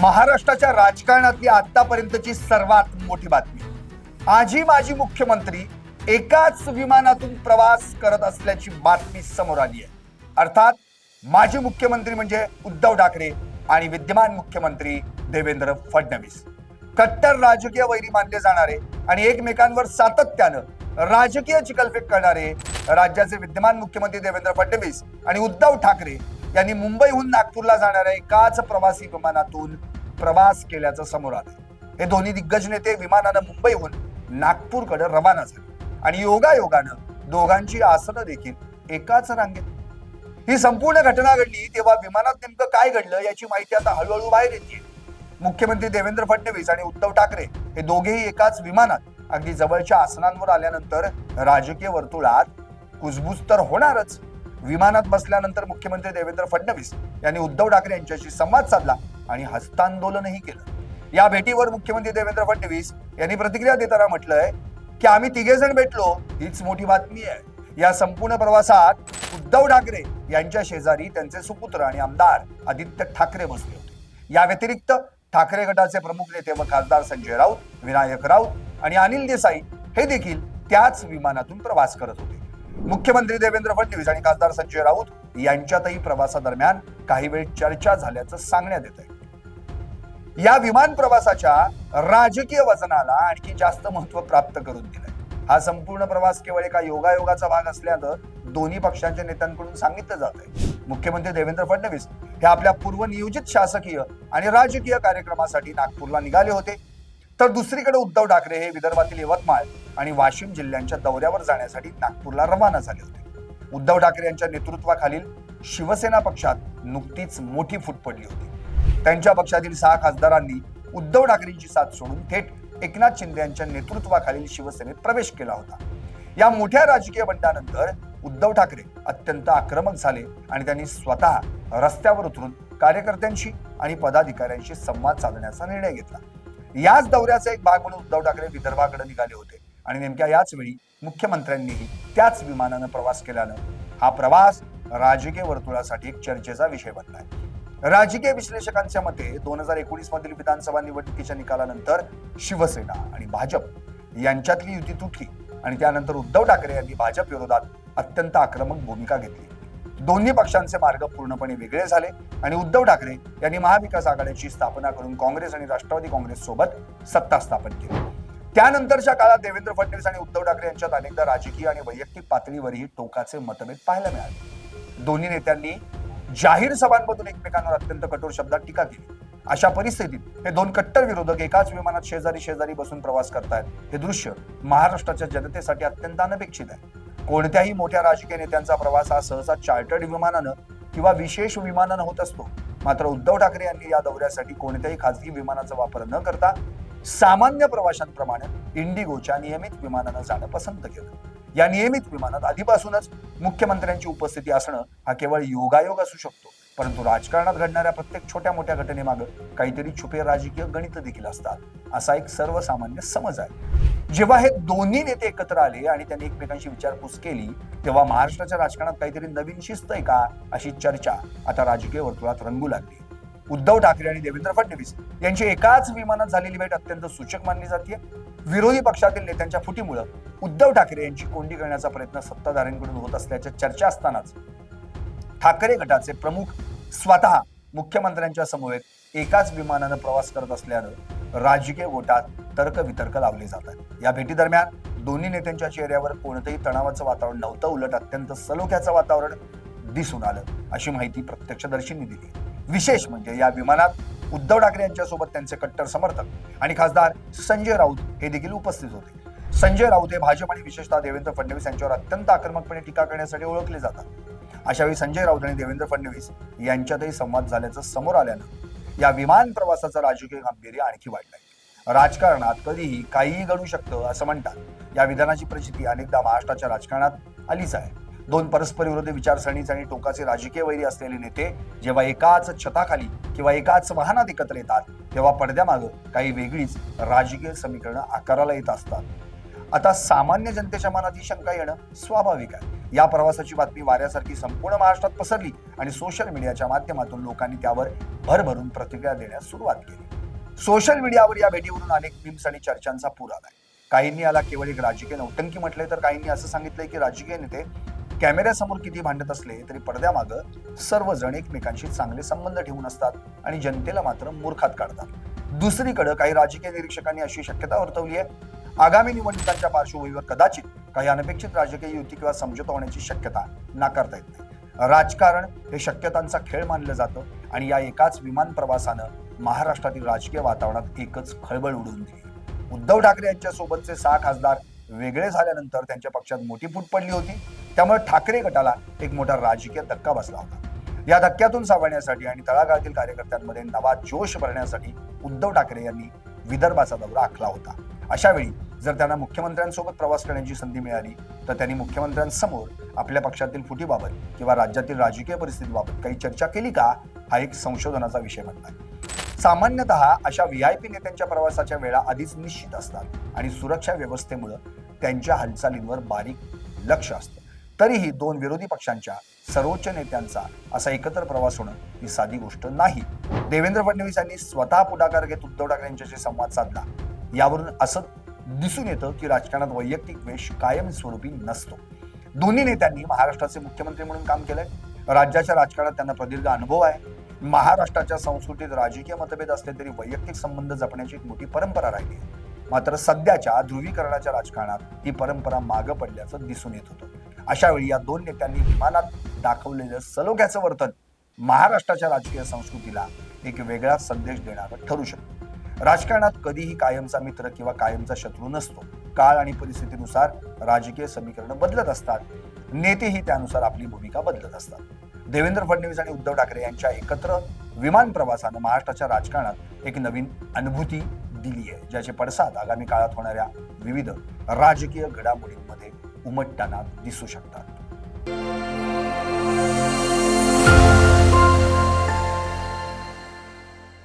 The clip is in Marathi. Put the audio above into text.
महाराष्ट्राच्या राजकारणातली आतापर्यंतची सर्वात मोठी बातमी. आजी माजी मुख्यमंत्री एकाच विमानातून प्रवास करत असल्याची बातमी समोर आली आहे. अर्थात माजी मुख्यमंत्री म्हणजे उद्धव ठाकरे आणि विद्यमान मुख्यमंत्री देवेंद्र फडणवीस. कट्टर राजकीय वैरी मानले जाणारे आणि एकमेकांवर सातत्यानं राजकीय चिखलफेक करणारे राज्याचे विद्यमान मुख्यमंत्री देवेंद्र फडणवीस आणि उद्धव ठाकरे यांनी मुंबईहून नागपूरला जाणाऱ्या एकाच प्रवासी विमानातून प्रवास केल्याचं समोर आलं. हे दोन्ही दिग्गज नेते विमानानं मुंबईहून नागपूरकडे रवाना झाले आणि योगायोगानं दोघांची आसनं देखील एकाच रांगेत. ही संपूर्ण घटना घडली तेव्हा विमानात नेमकं काय घडलं याची माहिती आता हळूहळू बाहेर येते. मुख्यमंत्री देवेंद्र फडणवीस आणि उद्धव ठाकरे हे दोघेही एकाच विमानात अगदी जवळच्या आसनांवर आल्यानंतर राजकीय वर्तुळात कुजबूज तर होणारच. विमानात बसल्यानंतर मुख्यमंत्री देवेंद्र फडणवीस यांनी उद्धव ठाकरे यांच्याशी संवाद साधला आणि हस्तांदोलनही केलं. या भेटीवर मुख्यमंत्री देवेंद्र फडणवीस यांनी प्रतिक्रिया देताना म्हटलंय की आम्ही तिघेजण भेटलो हीच मोठी बातमी आहे. या संपूर्ण प्रवासात उद्धव ठाकरे यांच्या शेजारी त्यांचे सुपुत्र आणि आमदार आदित्य ठाकरे बसले होते. या व्यतिरिक्त ठाकरे गटाचे प्रमुख नेते व खासदार संजय राऊत, विनायक राऊत आणि अनिल देसाई हे देखील त्याच विमानातून प्रवास करत होते. मुख्यमंत्री देवेंद्र फडणवीस आणि खासदार संजय राऊत यांच्यातही प्रवासादरम्यान काही वेळ चर्चा झाल्याचं सांगण्यात येत आहे. या विमान प्रवासाच्या राजकीय वजनाला आणखी जास्त महत्व प्राप्त करून दिलंय. हा संपूर्ण प्रवास केवळ एका योगायोगाचा भाग असल्याचं दोन्ही पक्षांच्या नेत्यांकडून सांगितलं जात आहे. मुख्यमंत्री देवेंद्र फडणवीस हे आपल्या पूर्वनियोजित शासकीय आणि राजकीय कार्यक्रमासाठी नागपूरला निघाले होते, तर दुसरीकडे उद्धव ठाकरे हे विदर्भातील यवतमाळ आणि वाशिम जिल्ह्यांच्या दौऱ्यावर जाण्यासाठी नागपूरला रवाना झाले होते. उद्धव ठाकरे यांच्या नेतृत्वाखालील शिवसेना पक्षात नुकतीच मोठी फूट पडली होती. त्यांच्या पक्षातील 6 खासदारांनी उद्धव ठाकरेंची साथ सोडून थेट एकनाथ शिंदे यांच्या नेतृत्वाखालील शिवसेनेत प्रवेश केला होता. या मोठ्या राजकीय बंडानंतर उद्धव ठाकरे अत्यंत आक्रमक झाले आणि त्यांनी स्वतः रस्त्यावर उतरून कार्यकर्त्यांशी आणि पदाधिकाऱ्यांशी संवाद साधण्याचा निर्णय घेतला. याच दौऱ्याचा एक भाग म्हणून उद्धव ठाकरे विदर्भाकडे निघाले होते आणि नेमक्या याच वेळी मुख्यमंत्र्यांनीही त्याच विमानानं प्रवास केल्यानं हा प्रवास राजकीय वर्तुळासाठी एक चर्चेचा विषय बनलाय. राजकीय विश्लेषकांच्या मते 2019 मधील विधानसभा निवडणुकीच्या निकालानंतर शिवसेना आणि भाजप यांच्यातली युती तुटली आणि त्यानंतर उद्धव ठाकरे यांनी भाजप विरोधात अत्यंत आक्रमक भूमिका घेतली. दोन्ही पक्षांचे मार्ग पूर्णपणे वेगळे झाले आणि उद्धव ठाकरे यांनी महाविकास आघाडीची स्थापना करून काँग्रेस आणि राष्ट्रवादी काँग्रेस सोबत सत्ता स्थापन केली. त्यानंतरच्या काळात देवेंद्र फडणवीस आणि उद्धव ठाकरे यांच्यात अनेकदा राजकीय आणि वैयक्तिक पातळीवरही टोकाचे मतभेद पाहायला मिळाले. दोन्ही नेत्यांनी जाहीर सभांमधून एकमेकांवर अत्यंत कठोर शब्दात टीका केली. अशा परिस्थितीत हे दोन कट्टर विरोधक एकाच विमानात शेजारी शेजारी बसून प्रवास करतायत हे दृश्य महाराष्ट्राच्या जनतेसाठी अत्यंत अनपेक्षित आहे. कोणत्याही मोठ्या राजकीय नेत्यांचा प्रवास हा सहसा चार्टर्ड विमानानं किंवा विशेष विमानानं होत असतो. मात्र उद्धव ठाकरे यांनी या दौऱ्यासाठी कोणत्याही खासगी विमानाचा वापर न करता सामान्य प्रवाशांप्रमाणे इंडिगोच्या नियमित विमानानं जाणं पसंत केलं. या नियमित विमानात आधीपासूनच मुख्यमंत्र्यांची उपस्थिती असणं हा केवळ योगायोग असू शकतो, परंतु राजकारणात घडणाऱ्या प्रत्येक छोट्या मोठ्या घटनेमागे काहीतरी छुपे राजकीय गणित देखील असतात, असा एक सर्वसामान्य समज आहे. जेव्हा हे दोन्ही नेते एकत्र आले आणि त्यांनी एकमेकांशी विचारपूस केली तेव्हा महाराष्ट्राच्या राजकारणात काहीतरी नवीन शिस्त आहे का अशी चर्चा आता राजकीय वर्तुळात रंगू लागली. उद्धव ठाकरे आणि देवेंद्र फडणवीस यांची एकाच विमानात झालेली भेट अत्यंत सूचक मानली जाते. विरोधी पक्षातील नेत्यांच्या फुटीमुळे उद्धव ठाकरे यांची कोंडी करण्याचा प्रयत्न सत्ताधाऱ्यांकडून होत असल्याच्या चर्चा असतानाच ठाकरे गटाचे प्रमुख स्वतः मुख्यमंत्र्यांच्या समवेत एकाच विमानानं प्रवास करत असल्यानं राजकीय गोटात तर्कवितर्क लावले जातात. या भेटीदरम्यान दोन्ही नेत्यांच्या चेहऱ्यावर कोणतंही तणावाचं वातावरण नव्हतं, उलट अत्यंत सलोख्याचं वातावरण दिसून आलं अशी माहिती प्रत्यक्षदर्शींनी दिली. विशेष म्हणजे या विमानात उद्धव ठाकरे यांच्यासोबत त्यांचे कट्टर समर्थक आणि खासदार संजय राऊत हे देखील उपस्थित होते. संजय राऊत हे भाजप आणि विशेषतः देवेंद्र फडणवीस यांच्यावर अत्यंत आक्रमकपणे टीका करण्यासाठी ओळखले जातात. अशावेळी संजय राऊत आणि देवेंद्र फडणवीस यांच्यातही संवाद झाल्याचं समोर आल्यानं या विमान प्रवासाचं राजकीय गांभीर्य आणखी वाढलंय. राजकारणात कधीही काहीही घडू शकतं असं म्हणतात. या विधानाची प्रचिती अनेकदा महाराष्ट्राच्या राजकारणात आलीच आहे. दोन परस्पर विरोधी विचारसरणीचे आणि टोकाचे राजकीय वैरी असलेले नेते जेव्हा एकाच छताखाली किंवा एकाच वाहनात एकत्र येतात तेव्हा पडद्यामागं काही वेगळीच राजकीय समीकरणं आकाराला येत असतात. आता सामान्य जनतेच्या मनात ही शंका येणं स्वाभाविक आहे. या प्रवासाची बातमी वाऱ्यासारखी संपूर्ण महाराष्ट्रात पसरली आणि सोशल मीडियाच्या माध्यमातून लोकांनी त्यावर भरभरून प्रतिक्रिया देण्यास सुरुवात केली. सोशल मीडियावर या भेटीवरून अनेक मीम्स आणि चर्चांचा पूर आलाय. काहींनी याला केवळ एक राजकीय नौटंकी म्हटले, तर काहींनी असं सांगितलंय की राजकीय नेते कॅमेऱ्यासमोर किती भांडत असले तरी पडद्यामागं सर्वजण एकमेकांशी चांगले संबंध ठेवून असतात आणि जनतेला मात्र मूर्खात काढतात. दुसरीकडे काही राजकीय निरीक्षकांनी अशी शक्यता वर्तवली आहे, आगामी निवडणुकांच्या पार्श्वभूमीवर कदाचित काही अनपेक्षित राजकीय युती किंवा समझोता होण्याची शक्यता नाकारता येत नाही. राजकारण हे शक्यतांचा खेळ मानलं जातं आणि या एकाच विमान प्रवासानं महाराष्ट्रातील राजकीय वातावरणात एकच खळबळ उडवून दिली. उद्धव ठाकरे यांच्या सोबतचे 6 खासदार वेगळे झाल्यानंतर त्यांच्या पक्षात मोठी फूट पडली होती. त्यामुळे ठाकरे गटाला एक मोठा राजकीय धक्का बसला होता. या धक्क्यातून सावरण्यासाठी आणि तळागाळातील कार्यकर्त्यांमध्ये नवा जोश भरण्यासाठी उद्धव ठाकरे यांनी विदर्भाचा दौरा आखला होता. अशा वेळी जर त्यांना मुख्यमंत्र्यांसोबत प्रवास करण्याची संधी मिळाली तर त्यांनी मुख्यमंत्र्यांसमोर आपल्या पक्षातील फुटीबाबत किंवा राज्यातील राजकीय परिस्थितीबाबत काही चर्चा केली का, हा एक संशोधनाचा विषय बनलाय. सामान्यतः अशा व्हीआयपी नेत्यांच्या प्रवासाच्या वेळा आधीच निश्चित असतात आणि सुरक्षा व्यवस्थेमुळे त्यांच्या हालचालींवर बारीक लक्ष असतं. तरीही 2 विरोधी पक्षांच्या सर्वोच्च नेत्यांचा असा एकत्र प्रवास होणं ही साधी गोष्ट नाही. देवेंद्र फडणवीस यांनी स्वतः पुढाकार घेत उद्धव ठाकरे यांच्याशी संवाद साधला. यावरून असं दिसून येतं की राजकारणात वैयक्तिक द्वेष कायमस्वरूपी नसतो. दोन्ही नेत्यांनी महाराष्ट्राचे मुख्यमंत्री म्हणून काम केलंय. राज्याच्या राजकारणात त्यांना प्रदीर्घ अनुभव आहे. महाराष्ट्राच्या संस्कृतीत राजकीय मतभेद असले तरी वैयक्तिक संबंध जपण्याची एक मोठी परंपरा राहिली आहे. मात्र सध्याच्या ध्रुवीकरणाच्या राजकारणात ही परंपरा मागं पडल्याचं दिसून येत होतं. अशा वेळी या 2 नेत्यांनी विमानात दाखवलेलं सलोख्याचं वर्तन महाराष्ट्राच्या राजकीय संस्कृतीला एक वेगळा संदेश देणारं ठरू शकतं. राजकारणात कधीही कायमचा मित्र किंवा कायमचा शत्रू नसतो. काळ आणि परिस्थितीनुसार राजकीय समीकरणं बदलत असतात. नेतेही त्यानुसार आपली भूमिका बदलत असतात. देवेंद्र फडणवीस आणि उद्धव ठाकरे यांच्या एकत्र विमान प्रवासानं महाराष्ट्राच्या राजकारणात एक नवीन अनुभूती दिली आहे, ज्याचे पडसाद आगामी काळात होणाऱ्या विविध राजकीय घडामोडींमध्ये उमटताना दिसू शकतात.